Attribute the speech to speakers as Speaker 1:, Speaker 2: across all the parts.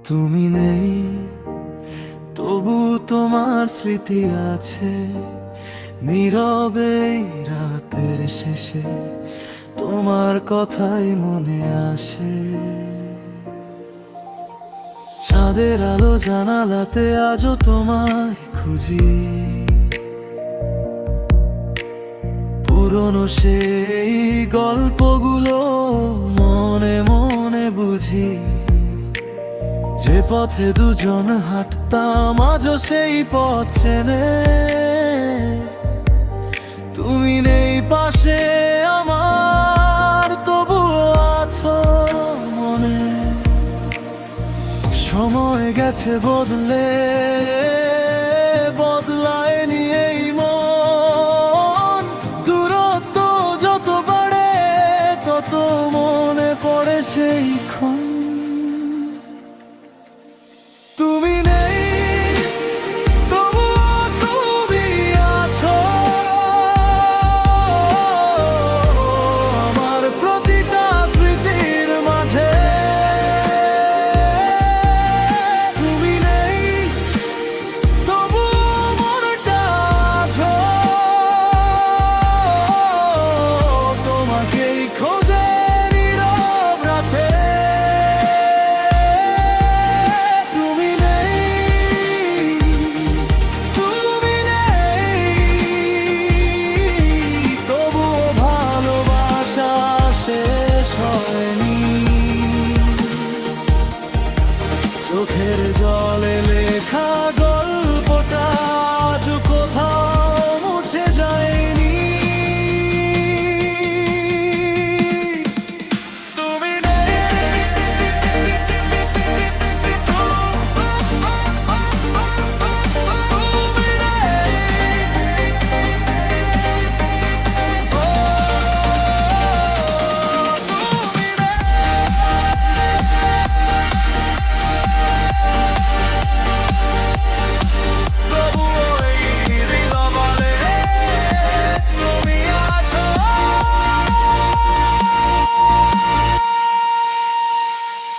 Speaker 1: তুমি নেই, তবু তোমার স্মৃতি আছে নীরবে রাতের শেষে, তোমার কথাই মনে আসে। চাঁদের আলো জানালাতে আজও তোমায় খুঁজি, পুরনো সেই গল্পগুলো মনে মনে বুঝি। যে পথে দুজন হাঁটতাম আজও সেই পথ চেনে। তুমি নেই পাশে আমার, তবুও আছো মনে। সময় গেছে বদলে, বদলায়নি এই মন। দূরত্ব যত বাড়ে তত মনে পড়ে সেই ক্ষণ। তুমি নেই, তবুও তুমি আছো আমার প্রতিটা স্মৃতির মাঝে। তুমি নেই, তবুও মনটা আছো, তোমাকেই খোঁজে নীরব রাতে। তুমি নেই, তুমি নেই, তবুও ভালোবাসা শেষ হয়নি। চোখের জলে লেখা গল্পটা আজ কোথাও মুছে যায়নি। তুমি নেই, তুমি তবুও এই হৃদয়ে তুমি আছো।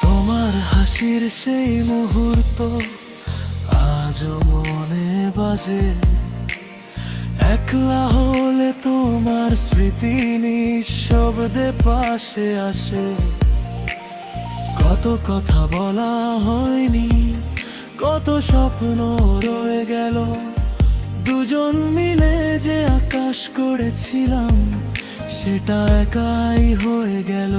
Speaker 1: তোমার হাসির সেই মুহূর্ত আজও মনে বাজে। একলা হলে তোমার স্মৃতি নিঃশব্দে পাশে আসে। কত কথা বলা হয়নি, কত স্বপ্ন রয়ে গেল। দুজন মিলে যে আকাশ করেছিলাম সেটা একাই হয়ে গেল।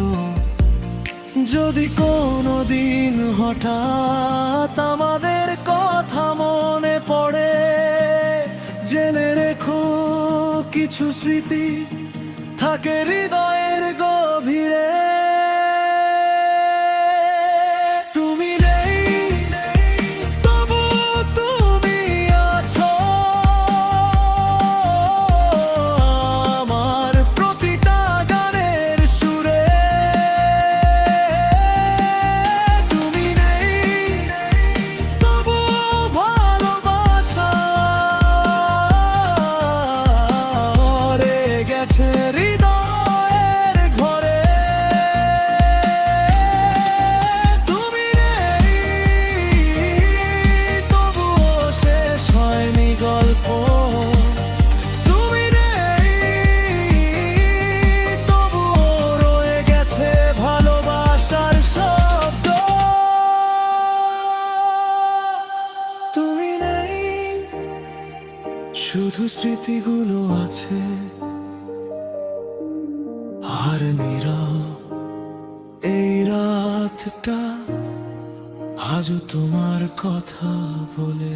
Speaker 1: যদি কোনো দিন হঠাৎ আমাদের কথা মনে পড়ে, জেনে রেখো কিছু স্মৃতি থাকে হৃদয়ের গভীরে। তুমি নেই, তবুও তুমি আছো আমার প্রতিটা গানের সুরে। তুমি নেই, তবুও ভালোবাসা রয়ে গেছে হৃদয়ের ঘরে। তুমি নেই, তবুও শেষ হয়নি গল্প। তুমি নেই, তবুও রয়ে গেছে ভালোবাসার শব্দ। তুমি নেই, শুধু স্মৃতিগুলো আছে আর নীরব এই রাতটা আজও তোমার কথা বলে।